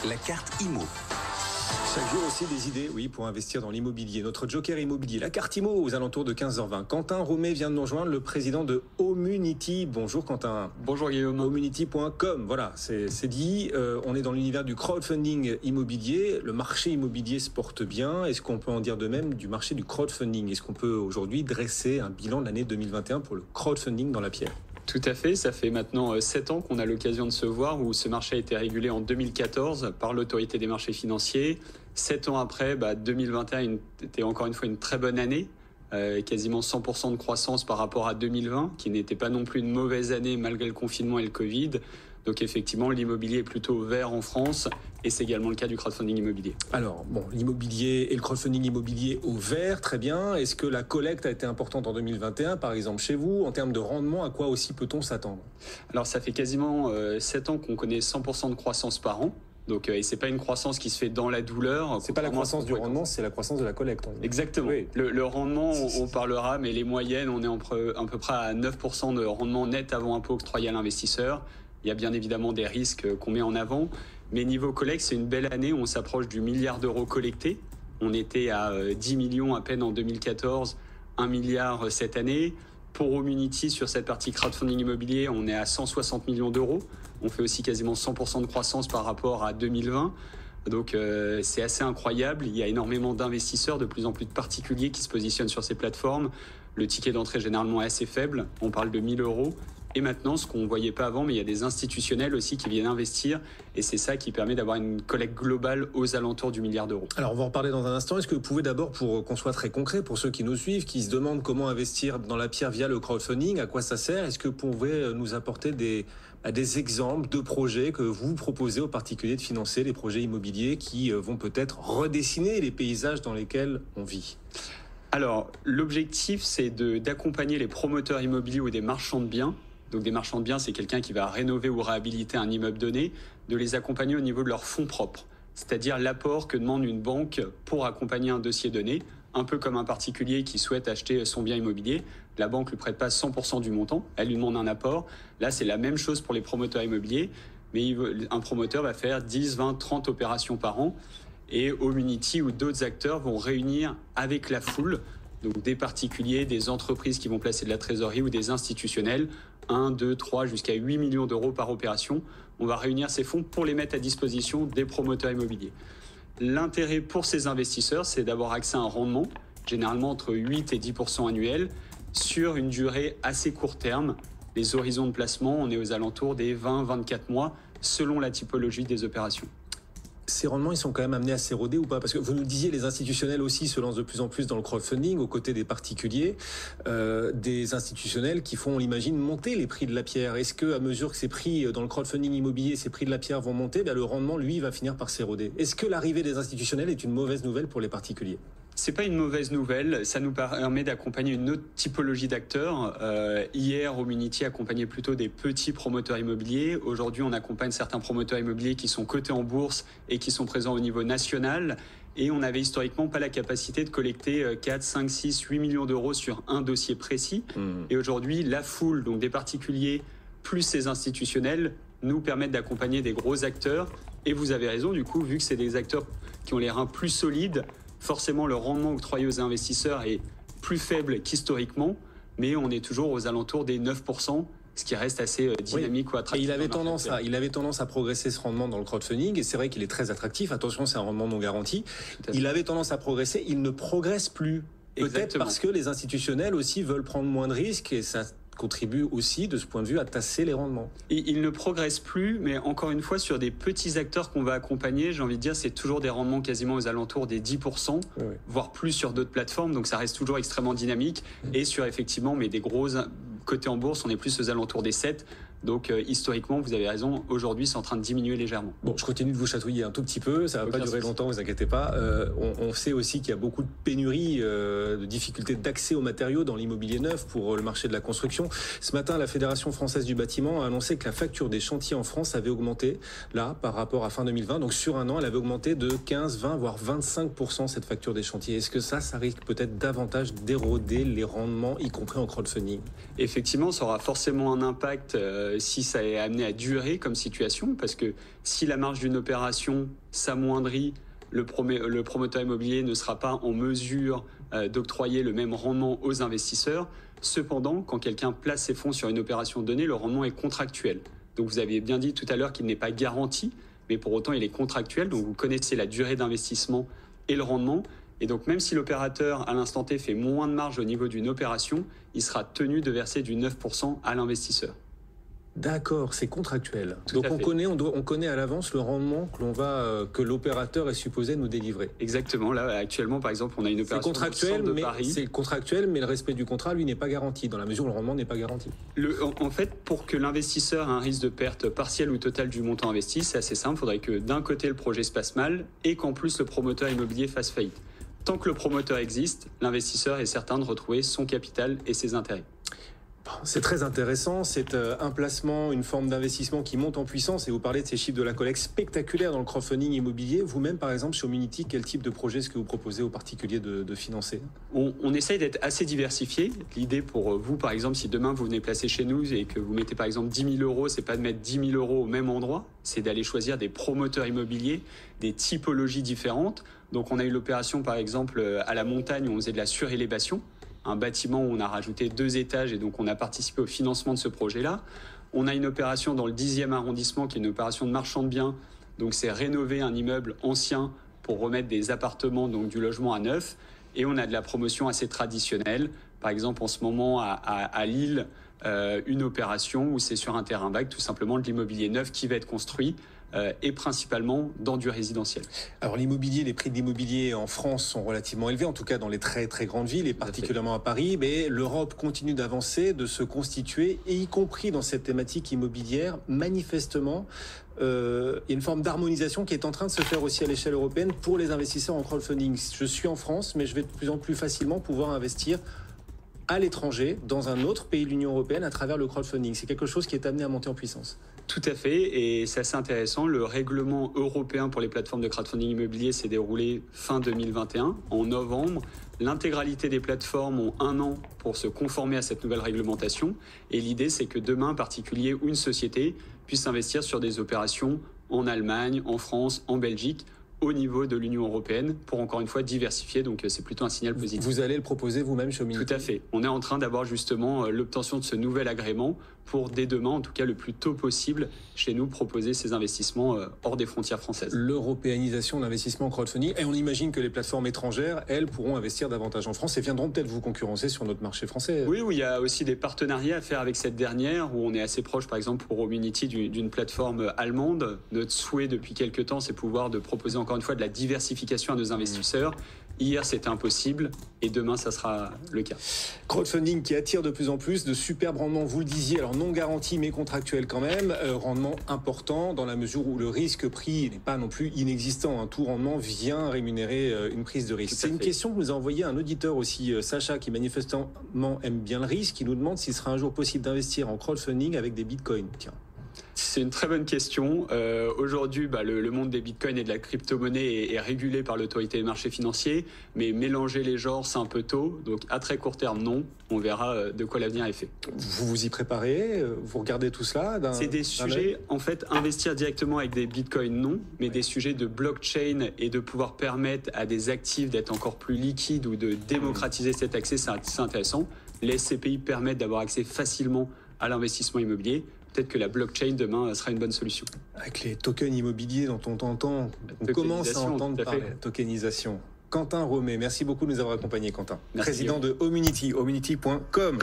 la carte IMO. Chaque jour aussi des idées, oui, pour investir dans l'immobilier. Notre joker immobilier, la carte IMO, aux alentours de 15h20. Quentin Romet vient de nous rejoindre, le président de Homunity. Bonjour Quentin. Bonjour Guillaume. Homunity.com, voilà, c'est dit. On est dans l'univers du crowdfunding immobilier. Le marché immobilier se porte bien. Est-ce qu'on peut en dire de même du marché du crowdfunding? Est-ce qu'on peut aujourd'hui dresser un bilan de l'année 2021 pour le crowdfunding dans la pierre? Tout à fait, ça fait maintenant 7 ans qu'on a l'occasion de se voir, où ce marché a été régulé en 2014 par l'autorité des marchés financiers. 7 ans après, 2021 était encore une fois une très bonne année, quasiment 100% de croissance par rapport à 2020, qui n'était pas non plus une mauvaise année malgré le confinement et le Covid. Donc effectivement, l'immobilier est plutôt vert en France et c'est également le cas du crowdfunding immobilier. Alors, bon, l'immobilier et le crowdfunding immobilier au vert, très bien. Est-ce que la collecte a été importante en 2021, par exemple chez vous? En termes de rendement, à quoi aussi peut-on s'attendre? Alors ça fait quasiment 7 ans qu'on connaît 100% de croissance par an. Donc, et c'est pas une croissance qui se fait dans la douleur. C'est pas la croissance du rendement, c'est la croissance de la collecte. Exactement. Oui. Le rendement, on parlera, mais les moyennes, on est à peu près à 9% de rendement net avant impôt octroyé à l'investisseur. Il y a bien évidemment des risques qu'on met en avant. Mais niveau collecte, c'est une belle année où on s'approche du milliard d'euros collectés. On était à 10 millions à peine en 2014, 1 milliard cette année. Pour Homunity, sur cette partie crowdfunding immobilier, on est à 160 millions d'euros. On fait aussi quasiment 100% de croissance par rapport à 2020. Donc c'est assez incroyable. Il y a énormément d'investisseurs, de plus en plus de particuliers qui se positionnent sur ces plateformes. Le ticket d'entrée généralement est assez faible. On parle de 1 000 euros. Et maintenant, ce qu'on ne voyait pas avant, mais il y a des institutionnels aussi qui viennent investir. Et c'est ça qui permet d'avoir une collecte globale aux alentours du milliard d'euros. Alors, on va en reparler dans un instant. Est-ce que vous pouvez d'abord, pour qu'on soit très concret, pour ceux qui nous suivent, qui se demandent comment investir dans la pierre via le crowdfunding, à quoi ça sert, est-ce que vous pouvez nous apporter des exemples de projets que vous proposez aux particuliers de financer, les projets immobiliers qui vont peut-être redessiner les paysages dans lesquels on vit? Alors, l'objectif, c'est d'accompagner les promoteurs immobiliers ou des marchands de biens. Donc des marchands de biens, c'est quelqu'un qui va rénover ou réhabiliter un immeuble donné, de les accompagner au niveau de leurs fonds propres, c'est-à-dire l'apport que demande une banque pour accompagner un dossier donné, un peu comme un particulier qui souhaite acheter son bien immobilier. La banque ne lui prête pas 100% du montant, elle lui demande un apport. Là, c'est la même chose pour les promoteurs immobiliers, mais un promoteur va faire 10, 20, 30 opérations par an et Homunity ou d'autres acteurs vont réunir avec la foule, donc des particuliers, des entreprises qui vont placer de la trésorerie ou des institutionnels, 1, 2, 3, jusqu'à 8 millions d'euros par opération. On va réunir ces fonds pour les mettre à disposition des promoteurs immobiliers. L'intérêt pour ces investisseurs, c'est d'avoir accès à un rendement, généralement entre 8 et 10% annuel, sur une durée assez court terme. Les horizons de placement, on est aux alentours des 20-24 mois, selon la typologie des opérations. Ces rendements, ils sont quand même amenés à s'éroder ou pas? Parce que vous nous disiez, les institutionnels aussi se lancent de plus en plus dans le crowdfunding, aux côtés des particuliers, des institutionnels qui font, on l'imagine, monter les prix de la pierre. Est-ce que, à mesure que ces prix dans le crowdfunding immobilier, ces prix de la pierre vont monter, le rendement, lui, va finir par s'éroder? Est-ce que l'arrivée des institutionnels est une mauvaise nouvelle pour les particuliers? C'est pas une mauvaise nouvelle, ça nous permet d'accompagner une autre typologie d'acteurs. Hier, Homunity accompagnait plutôt des petits promoteurs immobiliers. Aujourd'hui, on accompagne certains promoteurs immobiliers qui sont cotés en bourse et qui sont présents au niveau national. Et on n'avait historiquement pas la capacité de collecter 4, 5, 6, 8 millions d'euros sur un dossier précis. Et aujourd'hui, la foule, donc des particuliers plus ces institutionnels, nous permettent d'accompagner des gros acteurs. Et vous avez raison, du coup, vu que c'est des acteurs qui ont les reins plus solides, forcément, le rendement octroyé aux investisseurs est plus faible qu'historiquement, mais on est toujours aux alentours des 9%, ce qui reste assez dynamique ou attractif. Et il avait tendance à progresser ce rendement dans le crowdfunding, et c'est vrai qu'il est très attractif. Attention, c'est un rendement non garanti. Il avait tendance à progresser, il ne progresse plus. Peut-être parce que les institutionnels aussi veulent prendre moins de risques, et ça contribue aussi, de ce point de vue, à tasser les rendements. Et il ne progresse plus, mais encore une fois, sur des petits acteurs qu'on va accompagner, j'ai envie de dire, c'est toujours des rendements quasiment aux alentours des 10%, voire plus sur d'autres plateformes, donc ça reste toujours extrêmement dynamique. Et sur, effectivement, mais des gros cotés en bourse, on est plus aux alentours des 7%. Donc historiquement, vous avez raison, aujourd'hui c'est en train de diminuer légèrement. Bon, je continue de vous chatouiller un tout petit peu, ça va pas durer longtemps, vous inquiétez pas. On sait aussi qu'il y a beaucoup de pénuries, de difficultés d'accès aux matériaux dans l'immobilier neuf pour le marché de la construction. Ce matin, la Fédération française du bâtiment a annoncé que la facture des chantiers en France avait augmenté, là, par rapport à fin 2020. Donc sur un an, elle avait augmenté de 15, 20, voire 25% cette facture des chantiers. Est-ce que ça risque peut-être davantage d'éroder les rendements, y compris en crowdfunding? Effectivement, ça aura forcément un impact si ça est amené à durer comme situation, parce que si la marge d'une opération s'amoindrit, le promoteur immobilier ne sera pas en mesure d'octroyer le même rendement aux investisseurs. Cependant, quand quelqu'un place ses fonds sur une opération donnée, le rendement est contractuel. Donc vous avez bien dit tout à l'heure qu'il n'est pas garanti, mais pour autant il est contractuel. Donc vous connaissez la durée d'investissement et le rendement. Et donc même si l'opérateur à l'instant T fait moins de marge au niveau d'une opération, il sera tenu de verser du 9% à l'investisseur. D'accord, c'est contractuel. Tout Donc à fait. on connaît à l'avance le rendement que l'opérateur est supposé nous délivrer. Exactement. Là, actuellement, par exemple, on a une opération C'est contractuel, mais le respect du contrat, lui, n'est pas garanti, dans la mesure où le rendement n'est pas garanti. En fait, pour que l'investisseur ait un risque de perte partielle ou totale du montant investi, c'est assez simple. Il faudrait que d'un côté, le projet se passe mal et qu'en plus, le promoteur immobilier fasse faillite. Tant que le promoteur existe, l'investisseur est certain de retrouver son capital et ses intérêts. C'est très intéressant, c'est un placement, une forme d'investissement qui monte en puissance, et vous parlez de ces chiffres de la collecte spectaculaires dans le crowdfunding immobilier. Vous-même, par exemple, sur Homunity, quel type de projet est-ce que vous proposez aux particuliers de financer ? On essaye d'être assez diversifié. L'idée pour vous, par exemple, si demain vous venez placer chez nous et que vous mettez par exemple 10 000 euros, c'est pas de mettre 10 000 euros au même endroit, c'est d'aller choisir des promoteurs immobiliers, des typologies différentes. Donc on a eu l'opération par exemple à la montagne où on faisait de la surélévation. Un bâtiment où on a rajouté 2 étages et donc on a participé au financement de ce projet-là. On a une opération dans le 10e arrondissement qui est une opération de marchand de biens. Donc c'est rénover un immeuble ancien pour remettre des appartements, donc du logement à neuf. Et on a de la promotion assez traditionnelle. Par exemple, en ce moment à Lille, une opération où c'est sur un terrain vague, tout simplement de l'immobilier neuf qui va être construit. Et principalement dans du résidentiel. Alors l'immobilier, les prix de l'immobilier en France sont relativement élevés, en tout cas dans les très très grandes villes et particulièrement à Paris, mais l'Europe continue d'avancer, de se constituer, et y compris dans cette thématique immobilière, manifestement, il y a une forme d'harmonisation qui est en train de se faire aussi à l'échelle européenne pour les investisseurs en crowdfunding. Je suis en France, mais je vais de plus en plus facilement pouvoir investir à l'étranger, dans un autre pays de l'Union européenne, à travers le crowdfunding. C'est quelque chose qui est amené à monter en puissance. Tout à fait, et c'est assez intéressant. Le règlement européen pour les plateformes de crowdfunding immobilier s'est déroulé fin 2021, en novembre. L'intégralité des plateformes ont 1 an pour se conformer à cette nouvelle réglementation. Et l'idée, c'est que demain, un particulier ou une société puisse investir sur des opérations en Allemagne, en France, en Belgique, au niveau de l'Union européenne pour encore une fois diversifier, donc c'est plutôt un signal positif. Vous allez le proposer vous-même chez Homunity ? Tout à fait. On est en train d'avoir justement l'obtention de ce nouvel agrément pour dès demain, en tout cas le plus tôt possible, chez nous proposer ces investissements hors des frontières françaises. L'européanisation de l'investissement en crowdfunding, et on imagine que les plateformes étrangères, elles, pourront investir davantage en France et viendront peut-être vous concurrencer sur notre marché français. Oui, où il y a aussi des partenariats à faire avec cette dernière, où on est assez proche, par exemple, pour Homunity d'une plateforme allemande. Notre souhait depuis quelques temps, c'est pouvoir de proposer encore une fois de la diversification à nos investisseurs. Hier, c'était impossible et demain, ça sera le cas. Crowdfunding qui attire de plus en plus, de superbes rendements, vous le disiez, alors non garantis mais contractuels quand même, rendement important dans la mesure où le risque pris n'est pas non plus inexistant. Un tout rendement vient rémunérer une prise de risque. C'est une question que nous a envoyé un auditeur aussi, Sacha, qui manifestement aime bien le risque, qui nous demande s'il sera un jour possible d'investir en crowdfunding avec des bitcoins. Tiens. C'est une très bonne question. Aujourd'hui, le monde des bitcoins et de la crypto-monnaie est régulé par l'autorité des marchés financiers, mais mélanger les genres, c'est un peu tôt. Donc à très court terme, non. On verra de quoi l'avenir est fait. Vous vous y préparez ? Vous regardez tout cela ? C'est des sujets, en fait, investir directement avec des bitcoins, non, mais des sujets de blockchain et de pouvoir permettre à des actifs d'être encore plus liquides ou de démocratiser cet accès, c'est intéressant. Les SCPI permettent d'avoir accès facilement à l'investissement immobilier. Peut-être que la blockchain demain sera une bonne solution. Avec les tokens immobiliers dont on commence à entendre parler, tokenisation. Quentin Romet, merci beaucoup de nous avoir accompagnés, Quentin. Merci, président de Homunity, homunity.com.